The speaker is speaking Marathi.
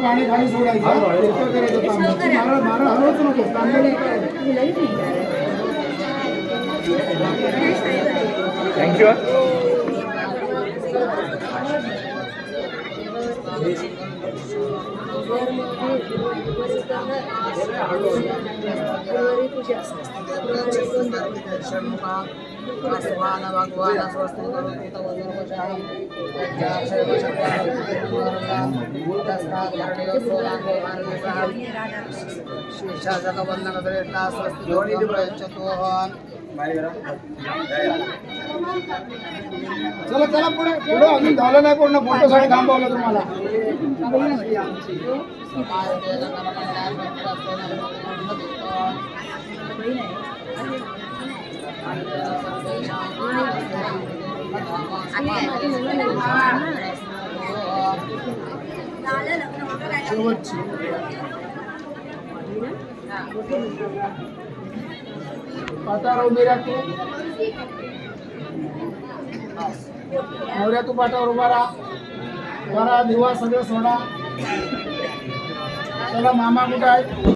पाणी खाली सोडायचं हलवच नको थँक्यू. चला चला पुढे पुढे अजून झालं नाही पूर्ण फोटोसाठी थांबवलं तुम्हाला शेवटची पाटावर उभी राहा तू नवऱ्या तू पाटावर उभा राहा दिवा सगळं सोडा चला मामा कुठे आहे